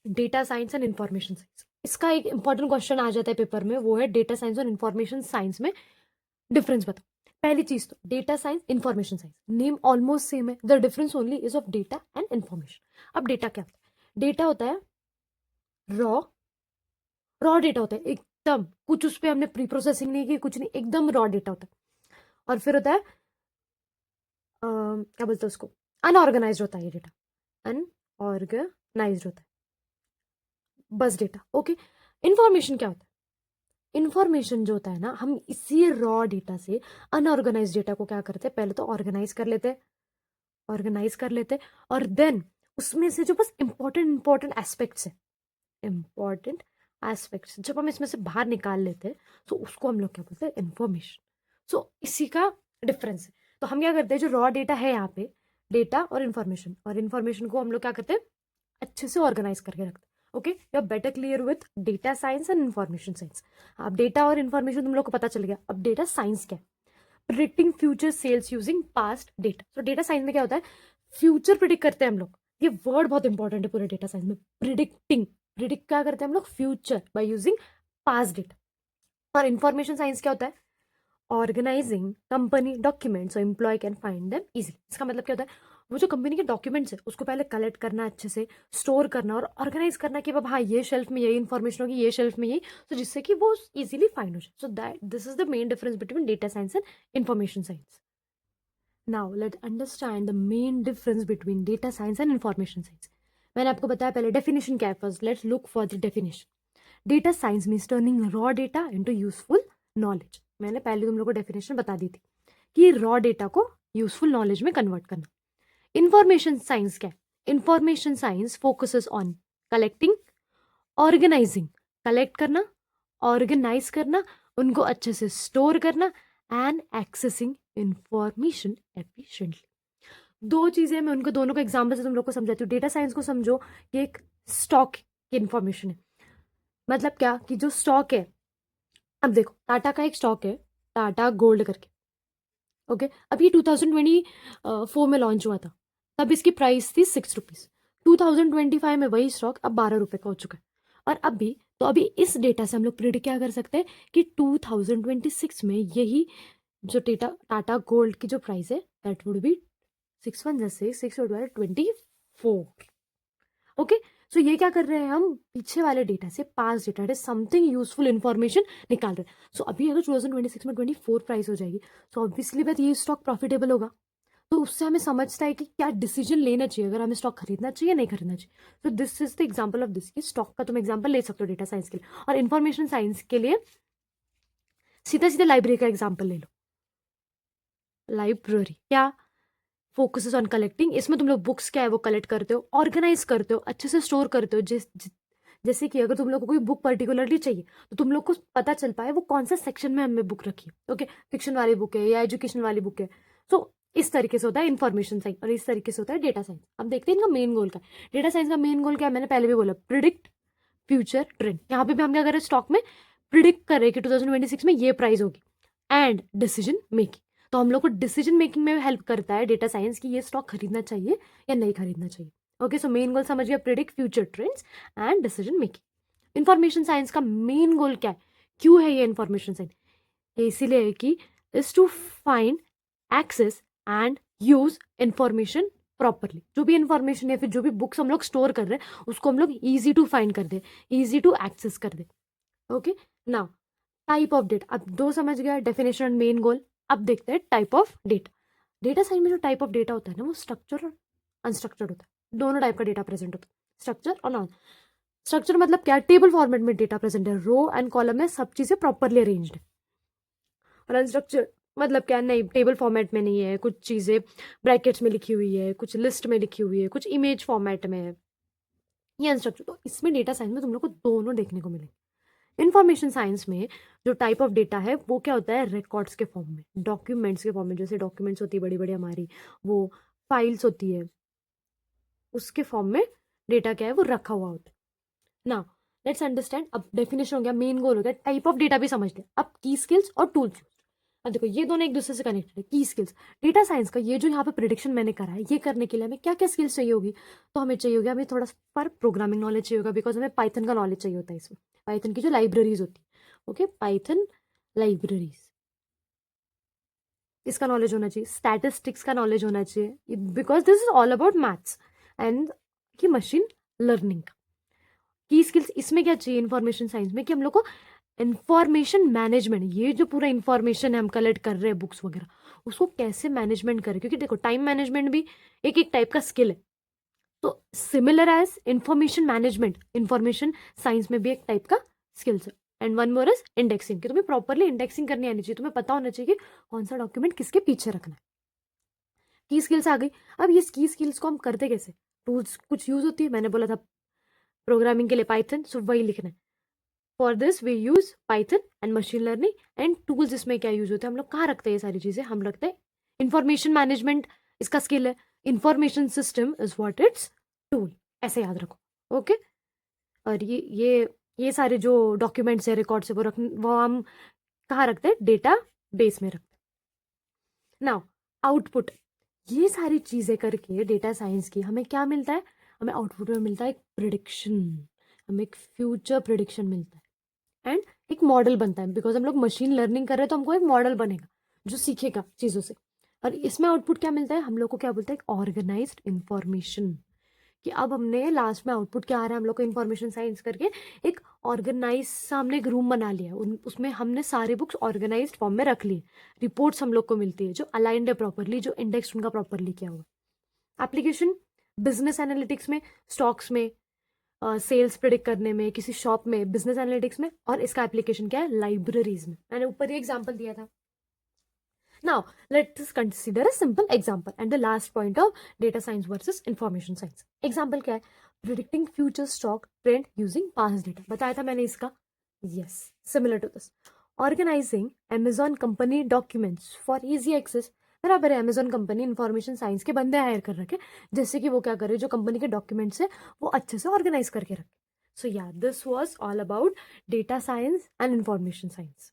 Data science and information science. इसका एक important question आ जाता है पेपर में, वो है डेटा साइंस और इंफॉर्मेशन साइंस में डिफरेंस बताओ। पहली चीज तो data science information science name almost same है, the difference only is of data and information. अब डेटा क्या होता है? डेटा होता है रॉ, रॉ डेटा होता है एकदम, कुछ उस पर हमने प्री प्रोसेसिंग नहीं की, कुछ नहीं, एकदम रॉ डेटा होता है। और फिर होता है क्या बोलते हैं उसको, अनऑर्गेनाइज होता है ये डेटा, अनऑर्गेनाइज होता है बस डेटा। ओके, इंफॉर्मेशन क्या होता है? इंफॉर्मेशन जो होता है ना, हम इसी रॉ डेटा से अनऑर्गेनाइज डेटा को क्या करते हैं, पहले तो ऑर्गेनाइज कर लेते हैं, ऑर्गेनाइज कर लेते हैं, और देन उसमें से जो बस इंपॉर्टेंट एस्पेक्ट्स है, इंपॉर्टेंट एस्पेक्ट्स जब हम इसमें से बाहर निकाल लेते हैं, तो उसको हम लोग क्या बोलते हैं, इंफॉर्मेशन। सो इसी का डिफरेंस है। तो हम क्या करते हैं, जो रॉ डेटा है यहाँ पे, डेटा और इन्फॉर्मेशन को हम लोग क्या करते हैं, अच्छे से ऑर्गेनाइज करके रखते हैं। Okay, you are better clear with data science and information science. अब डेटा और इन्फॉर्मेशन तुम लोग को पता चल गया। अब डेटा साइंस क्या है? Predicting future sales using past data. तो डेटा साइंस में क्या होता है, फ्यूचर प्रिडिक्ट करते हैं हम लोग। ये वर्ड बहुत इंपॉर्टेंट है पूरे डेटा साइंस में, प्रिडिक्टिंग। प्रिडिक्ट क्या करते हैं हम लोग, future by using past data. और इन्फॉर्मेशन साइंस क्या होता है, organizing company documents so employ can find them easily. इसका मतलब क्या होता है, वो जो कंपनी के डॉक्यूमेंट्स है उसको पहले कलेक्ट करना, अच्छे से स्टोर करना और ऑर्गेनाइज करना कि हाँ ये शेल्फ में यही इन्फॉर्मेशन होगी, ये शेल्फ में यही, तो जिससे कि वो इजीली फाइंड हो जाए। So that this is the main difference between data science and information science. Now let's understand the main difference between data science and information science. मैंने आपको बताया पहले डेफिनेशन क्या है, first let's look for the definition. Data science means turning raw data into useful knowledge. मैंने पहले तुम लोग को डेफिनेशन बता दी थी कि रॉ डेटा को यूजफुल नॉलेज में कन्वर्ट करना। इंफॉर्मेशन साइंस क्या है? Information science focuses on collecting, organizing, collect करना, ऑर्गेनाइज करना, उनको अच्छे से स्टोर करना, एंड एक्सेसिंग इंफॉर्मेशन एफिशिएंटली। दो चीजें मैं उनको दोनों को एग्जाम्पल से तुम लोग को समझाती हूँ। डेटा साइंस को समझो कि एक स्टॉक की इंफॉर्मेशन है। मतलब क्या कि जो स्टॉक है, अब देखो टाटा का एक स्टॉक है, टाटा गोल्ड करके। ओके, अब ये 2024 में लॉन्च हुआ था, तब इसकी प्राइस थी ₹6। 2025 में वही स्टॉक अब ₹12 का हो चुका है। और अभी इस डेटा से हम लोग प्रिडिक्ट क्या कर सकते हैं कि 2026 में यही जो डेटा टाटा गोल्ड की जो प्राइस है, दैट वुड बी 6 1 6 6 24। ओके, सो ये क्या कर रहे हैं, हम पीछे वाले डेटा से पास डेटा समथिंग यूजफुल इंफॉर्मेशन निकाल रहे हैं। सो अभी अगर 2026 में 24 प्राइस हो जाएगी, तो ऑब्वियसली बात ये स्टॉक प्रॉफिटेबल होगा। तो उससे हमें समझता है कि क्या डिसीजन लेना चाहिए, अगर हमें स्टॉक खरीदना चाहिए या नहीं खरीदना चाहिए। तो this is the example of this, कि स्टॉक का तुम एग्जांपल ले सकते हो डेटा साइंस के लिए। और इन्फॉर्मेशन साइंस के लिए सीधा सीधा लाइब्रेरी का एग्जांपल ले लो। लाइब्रेरी क्या फोकसेस ऑन कलेक्टिंग, इसमें तुम लोग बुक्स क्या है वो कलेक्ट करते हो, ऑर्गेनाइज करते हो, अच्छे से स्टोर करते हो। जैसे कि अगर तुम लोग को कोई बुक पर्टिकुलरली चाहिए, तो तुम लोग को पता चल पाए वो कौन सा सेक्शन में हमें बुक रखी है। ओके, फिक्शन वाली बुक है या एजुकेशन वाली बुक है। सो इस तरीके से होता है इन्फॉर्मेशन साइंस, और इस तरीके से होता है डेटा साइंस। अब देखते हैं इनका मेन गोल क्या है। डेटा साइंस का मेन गोल क्या है, मैंने पहले भी बोला, प्रिडिक्ट फ्यूचर ट्रेंड। यहाँ पे भी हम क्या कर रहे हैं, स्टॉक में प्रिडिक्ट कर रहे हैं कि 2026 में ये प्राइस होगी, एंड डिसीजन मेकिंग। तो हम लोग को डिसीजन मेकिंग में हेल्प करता है डेटा साइंस कि ये स्टॉक खरीदना चाहिए या नहीं खरीदना चाहिए। ओके, सो मेन गोल समझ गया, predict future trends and decision making. Information science का मेन गोल क्या है, क्यों है ये इंफॉर्मेशन साइंस? ये इसीलिए है कि is to find, access and use information properly. जो भी इंफॉर्मेशन या फिर जो भी बुक्स हम लोग स्टोर कर रहे हैं, उसको हम लोग ईजी टू फाइंड कर दे, ईजी टू एक्सेस कर दे। Okay, now type of data, अब दो समझ गया, डेफिनेशन एंड मेन गोल। अब देखते हैं type of data. Data science में जो टाइप ऑफ डेटा होता है ना, वो स्ट्रक्चर और अनस्ट्रक्चर्ड होता है। दोनों टाइप का डेटा प्रेजेंट होता है, स्ट्रक्चर और नॉन स्ट्रक्चर। मतलब क्या, टेबल फॉर्मेट में डेटा प्रेजेंट है, रो एंड कॉलम में सब चीजें प्रॉपरली अरेंज्ड है। और अनस्ट्रक्चर मतलब क्या, नहीं टेबल फॉर्मेट में नहीं है, कुछ चीजें ब्रैकेट्स में लिखी हुई है, कुछ लिस्ट में लिखी हुई है, कुछ इमेज फॉर्मेट में है, ये अनस्ट्रक्चर। तो इसमें डेटा साइंस में तुम लोग को दोनों देखने को मिलेंगे। इन्फॉर्मेशन साइंस में जो टाइप ऑफ डेटा है वो क्या होता है, रिकॉर्ड्स के फॉर्म में, डॉक्यूमेंट्स के फॉर्म में। जैसे डॉक्यूमेंट्स होती है बड़ी बड़ी हमारी, वो फाइल्स होती है, उसके फॉर्म में डेटा क्या है वो रखा हुआ होता है ना। लेट्स अंडरस्टैंड, अब डेफिनेशन हो गया, मेन गोल हो गया, टाइप ऑफ डेटा भी समझ लिया। अब की स्किल्स और टूल्स। अब देखो ये दोनों एक दूसरे से कनेक्टेड है। की स्किल्स, डेटा साइंस का ये जो यहाँ पे प्रिडिक्शन मैंने करा है, ये करने के लिए हमें क्या क्या स्किल्स चाहिए होगी? तो हमें चाहिए होगी, हमें थोड़ा पर प्रोग्रामिंग नॉलेज चाहिए होगा, बिकॉज हमें पाइथन का नॉलेज चाहिए होता है इसमें, पाइथन की जो लाइब्रेरीज होती है। ओके, पाइथन लाइब्रेरीज, इसका नॉलेज होना चाहिए, स्टैटिस्टिक्स का नॉलेज होना चाहिए, because this is all about maths and की मशीन लर्निंग। की स्किल्स इसमें क्या चाहिए इंफॉर्मेशन साइंस में, कि हम लोग को इंफॉर्मेशन मैनेजमेंट, ये जो पूरा इंफॉर्मेशन है हम कलेक्ट कर रहे हैं बुक्स वगैरह, उसको कैसे मैनेजमेंट करें, क्योंकि देखो टाइम मैनेजमेंट भी एक एक टाइप का स्किल है। तो similar as information management, information science में भी एक टाइप का स्किल्स है। And one more is indexing, कि तुम्हें प्रॉपरली इंडेक्सिंग करनी आनी चाहिए, तुम्हें पता होना चाहिए कि कौन सा डॉक्यूमेंट किसके पीछे रखना है। की स्किल्स आ गई। अब ये की स्किल्स को हम करते कैसे? टूल्स कुछ यूज होती है, मैंने बोला था प्रोग्रामिंग के लिए पाइथन, सो वही लिखना है। For this we use python and machine learning and tools. इसमें क्या यूज होता है, हम लोग कहाँ रखते हैं ये सारी चीजें? हम रखते हैं इंफॉर्मेशन मैनेजमेंट, इसका स्किल है। Information system is what it's tool, ऐसे याद रखो। ओके, और ये सारे जो डॉक्यूमेंट्स है, रिकॉर्ड्स है, वो हम कहाँ रखते हैं? डेटा बेस में रखते हैं। नाउ आउटपुट, ये सारी चीजें करके डेटा साइंस की हमें क्या मिलता है? हमें आउटपुट में मिलता है एक प्रिडिक्शन, हमें एक फ्यूचर प्रिडिक्शन मिलता है एंड एक मॉडल बनता है, बिकॉज हम लोग मशीन लर्निंग कर रहे हैं तो हमको एक मॉडल बनेगा जो सीखेगा चीजों से। और इसमें आउटपुट क्या मिलता है? हम लोग को क्या बोलते हैं? एक ऑर्गेनाइज्ड इंफॉर्मेशन, कि अब हमने लास्ट में आउटपुट क्या आ रहा है, हम लोग को इन्फॉर्मेशन साइंस करके एक ऑर्गेनाइज सा हमने एक रूम बना लिया, उसमें हमने सारे बुक्स ऑर्गेनाइज्ड फॉर्म में रख लिए, रिपोर्ट्स हम लोग को मिलती है जो अलाइंड है प्रॉपरली, जो इंडेक्स उनका प्रॉपरली किया हुआ। एप्लीकेशन बिजनेस एनालिटिक्स में, स्टॉक्स में, सेल्स प्रिडिक्ट करने में, किसी शॉप में, बिजनेस एनालिटिक्स में, और इसका एप्लीकेशन क्या है? लाइब्रेरीज में। मैंने ऊपर ही एग्जाम्पल दिया था। Now, let's consider a simple example and the last point of data science versus information science. Example क्या है? Predicting future stock trend using past data. बताया था मैंने इसका? Yes, similar to this. Organizing Amazon company documents for easy access. बराबर है, Amazon company information science के बंदे हायर कर रखे, जैसे कि वो क्या करे, जो कंपनी के डॉक्यूमेंट्स है वो अच्छे से ऑर्गेनाइज करके रखे। सो या, this was all about data science and information science.